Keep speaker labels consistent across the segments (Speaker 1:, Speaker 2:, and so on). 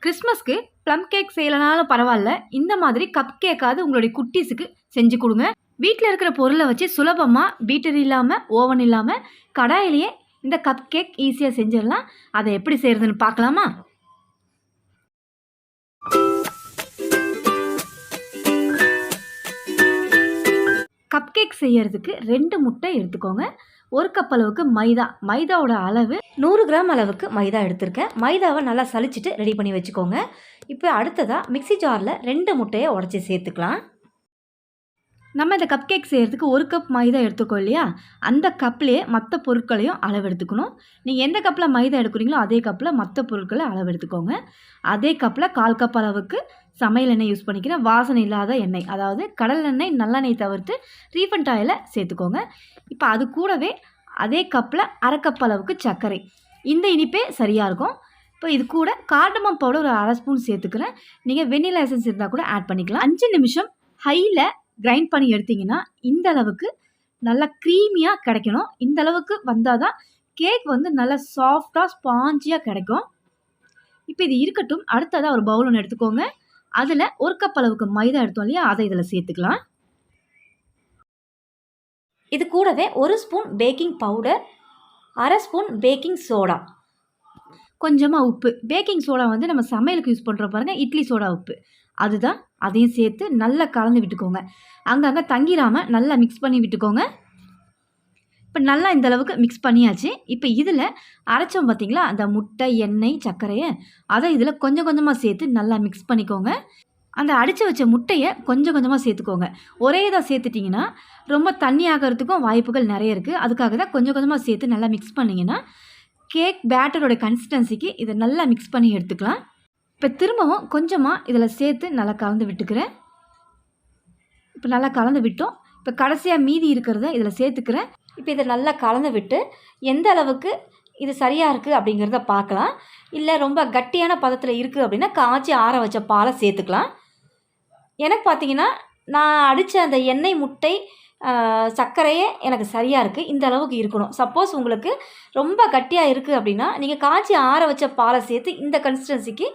Speaker 1: கிறிஸ்மஸ்க்கு plum cake செய்யலனாலும் பரவாயில்ல, இந்த மாதிரி கப் கேக்காவது உங்களுடைய குட்டீஸுக்கு செஞ்சு கொடுங்க. வீட்டில் இருக்கிற பொருளை வச்சு சுலபமாக பீட்டர் இல்லாமல் ஓவன் இல்லாமல் கடாயிலேயே இந்த கப் கேக் ஈஸியாக செஞ்சிடலாம். அதை எப்படி செய்கிறதுன்னு பார்க்கலாமா? கப் கேக் செய்யறதுக்கு 2 முட்டை எடுத்துக்கோங்க. 1 கப் அளவுக்கு மைதாவோட அளவு 100 கிராம் அளவுக்கு மைதா எடுத்திருக்கேன். மைதாவை நல்லா சலிச்சிட்டு ரெடி பண்ணி வச்சுக்கோங்க. இப்போ அடுத்ததாக மிக்ஸி ஜாரில் 2 முட்டையை உடச்சி சேர்த்துக்கலாம். நம்ம இந்த கப் கேக் செய்கிறதுக்கு 1 கப் மைதா எடுத்துக்கோ இல்லையா, அந்த கப்லேயே மற்ற பொருட்களையும் அளவு எடுத்துக்கணும். நீங்கள் எந்த கப்பில் மைதா எடுக்கிறீங்களோ அதே கப்பில் மற்ற பொருட்களை அளவு எடுத்துக்கோங்க. அதே கப்பில் 1/4 கப் அளவுக்கு சமையல் எண்ணெய் யூஸ் பண்ணிக்கிறேன். வாசனை இல்லாத எண்ணெய், அதாவது கடல் எண்ணெய், நல்லெண்ணெய் தவிர்த்து ரீஃபண்ட் ஆயிலை சேர்த்துக்கோங்க. இப்போ அது கூடவே அதே கப்பில் 1/2 கப் அளவுக்கு சர்க்கரை. இந்த இனிப்பே சரியாக இருக்கும். இப்போ இது கூட கார்டமம் பவுடர் ஒரு 1/2 ஸ்பூன் சேர்த்துக்கிறேன். நீங்கள் வெண்ணிலா எசன்ஸ் இருந்தால் கூட ஆட் பண்ணிக்கலாம். 5 நிமிஷம் ஹையில் கிரைண்ட் பண்ணி எடுத்திங்கன்னா இந்த அளவுக்கு நல்லா க்ரீமியாக கிடைக்கணும். இந்த அளவுக்கு வந்தால் தான் கேக் வந்து நல்லா சாஃப்டாக ஸ்பாஞ்சியாக கிடைக்கும். இப்போ இது இருக்கட்டும். அடுத்ததாக ஒரு பவுல் ஒன்று எடுத்துக்கோங்க. அதில் 1 கப் அளவுக்கு மைதா எடுத்தோம் இல்லையா, அதை இதில் சேர்த்துக்கலாம். இது கூடவே 1 spoon baking powder, 1/2 spoon baking soda, கொஞ்சமாக உப்பு. பேக்கிங் சோடா வந்து நம்ம சமையலுக்கு யூஸ் பண்ணுறோம் பாருங்கள், இட்லி சோடா உப்பு அதுதான். அதையும் சேர்த்து நல்லா கலந்து விட்டுக்கோங்க. அங்கங்கே தங்கிடாமல் நல்லா மிக்ஸ் பண்ணி விட்டுக்கோங்க. இப்போ நல்லா இந்த அளவுக்கு மிக்ஸ் பண்ணியாச்சு. இப்போ இதில் அரைச்சோம் பார்த்திங்களா, அந்த முட்டை, எண்ணெய், சர்க்கரையை அதை இதில் கொஞ்சம் கொஞ்சமாக சேர்த்து நல்லா மிக்ஸ் பண்ணிக்கோங்க. அந்த அடித்து வச்ச முட்டையை கொஞ்சம் கொஞ்சமாக சேர்த்துக்கோங்க. ஒரே இதாக சேர்த்துட்டிங்கன்னா ரொம்ப தண்ணி ஆகிறதுக்கும் வாய்ப்புகள் நிறைய இருக்குது. அதுக்காக தான் கொஞ்சம் கொஞ்சமாக சேர்த்து நல்லா மிக்ஸ் பண்ணிங்கன்னா கேக் பேட்டரோட கன்சிஸ்டன்சிக்கு இதை நல்லா மிக்ஸ் பண்ணி எடுத்துக்கலாம். இப்போ திரும்பவும் கொஞ்சமாக இதில் சேர்த்து நல்லா கலந்து விட்டுக்கிறேன். இப்போ நல்லா கலந்து விட்டோம். இப்போ கடைசியாக மீதி இருக்கிறத இதில் சேர்த்துக்கிறேன். இப்போ இதை நல்லா கலந்து விட்டு எந்த அளவுக்கு இது சரியாக இருக்குது அப்படிங்கிறத பார்க்கலாம். இல்லை ரொம்ப கட்டியான பதத்தில் இருக்குது அப்படின்னா காய்ச்சி ஆற வச்ச பாலை சேர்த்துக்கலாம். எனக்கு பார்த்திங்கன்னா நான் அடித்த அந்த எண்ணெய், முட்டை, சர்க்கரையே எனக்கு சரியாக இருக்குது. இந்த அளவுக்கு இருக்கணும். சப்போஸ் உங்களுக்கு ரொம்ப கட்டியாக இருக்குது அப்படின்னா நீங்கள் காய்ச்சி ஆற வச்ச பாலை சேர்த்து இந்த கன்சிஸ்டன்சிக்கு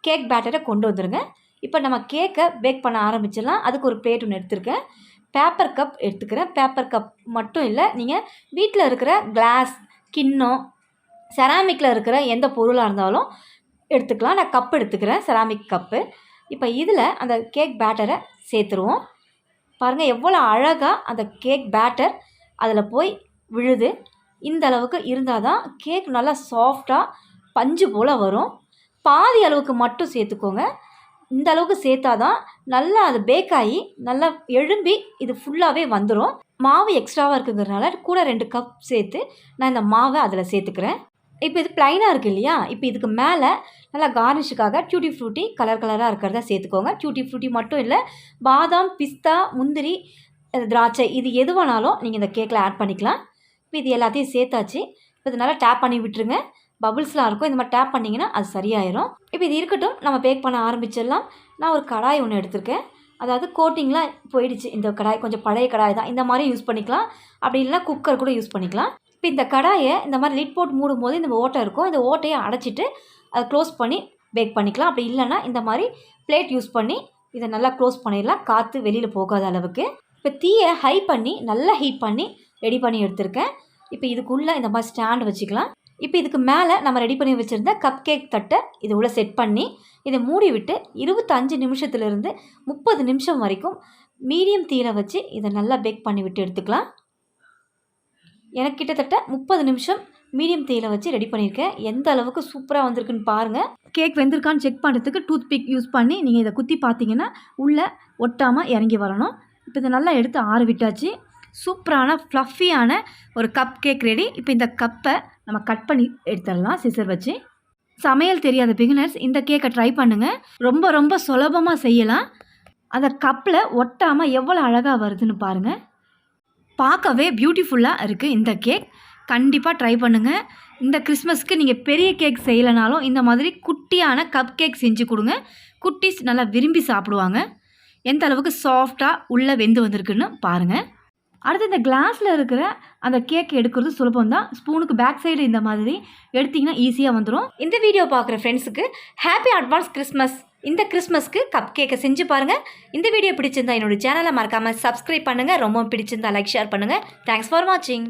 Speaker 1: கேக் பேட்டரை கொண்டு வந்துடுங்க. இப்போ நம்ம கேக்கை பேக் பண்ண ஆரம்பிச்சிடலாம். அதுக்கு ஒரு பிளேட் ஒன்று எடுத்துருக்கேன். பேப்பர் கப் எடுத்துக்கிறேன். பேப்பர் கப் மட்டும் இல்லை, நீங்கள் வீட்டில் இருக்கிற கிளாஸ், கிண்ணம், செராமிக்கில் இருக்கிற எந்த பொருளாக இருந்தாலும் எடுத்துக்கலாம். நான் கப் எடுத்துக்கிறேன், செராமிக் கப்பு. இப்போ இதில் அந்த கேக் பேட்டரை சேர்த்துருவோம். பாருங்கள் எவ்வளோ அழகாக அந்த கேக் பேட்டர் அதில் போய் விழுது. இந்த அளவுக்கு இருந்தால் தான் கேக் நல்லா சாஃப்டாக பஞ்சு போல் வரும். பாதி அளவுக்கு மட்டும் சேர்த்துக்கோங்க. இந்த அளவுக்கு சேர்த்தா தான் நல்லா அது பேக் ஆகி நல்லா எழும்பி இது ஃபுல்லாகவே வந்துடும். மாவு எக்ஸ்ட்ராவாக இருக்குங்கிறதுனால கூட 2 கப் சேர்த்து நான் இந்த மாவை அதில் சேர்த்துக்கிறேன். இப்போ இது ப்ளைனாக இருக்குது இல்லையா, இப்போ இதுக்கு மேலே நல்லா கார்னிஷுக்காக டியூட்டி ஃப்ரூட்டி கலராக இருக்கிறத சேர்த்துக்கோங்க. டியூட்டி ஃப்ரூட்டி மட்டும் இல்லை, பாதாம், பிஸ்தா, முந்திரி, திராட்சை, இது எது வேணாலும் நீங்கள் இந்த கேக்கில் ஆட் பண்ணிக்கலாம். இப்போ இது எல்லாத்தையும் சேர்த்தாச்சு. இப்போ இது நல்லா டேப் பண்ணி விட்டுருங்க. பபுள்ஸ்லாம் இருக்கும், இந்த மாதிரி டேப் பண்ணிங்கன்னா அது சரியாயிரும். இப்போ இது இருக்கட்டும், நம்ம பேக் பண்ண ஆரம்பிச்சிடலாம். நான் ஒரு கடாய் ஒன்று எடுத்திருக்கேன். அதாவது கோட்டிங்லாம் போயிடுச்சு. இந்த கடாய் கொஞ்சம் பழைய கடாய் தான். இந்த மாதிரி யூஸ் பண்ணிக்கலாம். அப்படி இல்லைனா குக்கர் கூட யூஸ் பண்ணிக்கலாம். இப்போ இந்த கடாயை இந்த மாதிரி லிட் போட்டு மூடும் போது இந்த ஓட்டை இருக்கும். இந்த ஓட்டையை அடைச்சிட்டு அதை க்ளோஸ் பண்ணி பேக் பண்ணிக்கலாம். அப்படி இல்லைனா இந்த மாதிரி பிளேட் யூஸ் பண்ணி இதை நல்லா க்ளோஸ் பண்ணிடலாம், காற்று வெளியில் போகாத அளவுக்கு. இப்போ தீயை ஹை பண்ணி நல்லா ஹீட் பண்ணி ரெடி பண்ணி எடுத்திருக்கேன். இப்போ இதுக்குள்ளே இந்த மாதிரி ஸ்டாண்ட் வச்சுக்கலாம். இப்போ இதுக்கு மேலே நம்ம ரெடி பண்ணி வச்சுருந்த கப் கேக் தட்டை இது உள்ள செட் பண்ணி இதை மூடி விட்டு 25 நிமிஷத்துலேருந்து 30 நிமிஷம் வரைக்கும் மீடியம் தீயில் வச்சு இதை நல்லா பேக் பண்ணி விட்டு எடுத்துக்கலாம். எனக்கு கிட்டத்தட்ட 30 நிமிஷம் மீடியம் தீயில் வச்சு ரெடி பண்ணியிருக்கேன். எந்த அளவுக்கு சூப்பராக வந்திருக்குன்னு பாருங்கள். கேக் வெந்திருக்கான்னு செக் பண்ணுறதுக்கு டூத் பிக் யூஸ் பண்ணி நீங்கள் இதை குத்தி பார்த்தீங்கன்னா உள்ளே ஒட்டாமல் இறங்கி வரணும். இப்போ இதை நல்லா எடுத்து ஆற விட்டாச்சு. சூப்பரான ஃப்ளஃபியான ஒரு கப் கேக் ரெடி. இப்போ இந்த கப்பை நம்ம கட் பண்ணி எடுத்துடலாம் சிசர் வச்சு. சமையல் தெரியாத பிகினர்ஸ் இந்த கேக்கை ட்ரை பண்ணுங்கள். ரொம்ப ரொம்ப சுலபமாக செய்யலாம். அந்த கப்பில் ஒட்டாமல் எவ்வளோ அழகாக வருதுன்னு பாருங்கள். பார்க்கவே பியூட்டிஃபுல்லாக இருக்குது இந்த கேக். கண்டிப்பாக ட்ரை பண்ணுங்கள். இந்த கிறிஸ்மஸ்க்கு நீங்கள் பெரிய கேக் செய்யலைனாலும் இந்த மாதிரி குட்டியான கப் கேக் செஞ்சு கொடுங்க. குட்டீஸ் நல்லா விரும்பி சாப்பிடுவாங்க. எந்த அளவுக்கு சாஃப்டாக உள்ளே வெந்து வந்திருக்குன்னு பாருங்கள். அடுத்து இந்த கிளாஸில் இருக்கிற அந்த கேக் எடுக்கிறது சுலபம் தான். ஸ்பூனுக்கு பேக் சைடு இந்த மாதிரி எடுத்திங்கன்னா ஈஸியாக வந்துடும். இந்த வீடியோ பார்க்குற ஃப்ரெண்ட்ஸுக்கு ஹாப்பி அட்வான்ஸ் கிறிஸ்மஸ். இந்த கிறிஸ்மஸ்க்கு கப் கேக்கை செஞ்சு பாருங்கள். இந்த வீடியோ பிடிச்சிருந்தா என்னோடய சேனலை மறக்காமல் சப்ஸ்கிரைப் பண்ணுங்கள். ரொம்ப பிடிச்சிருந்தா லைக் ஷேர் பண்ணுங்கள். தேங்க்ஸ் ஃபார் வாட்சிங்.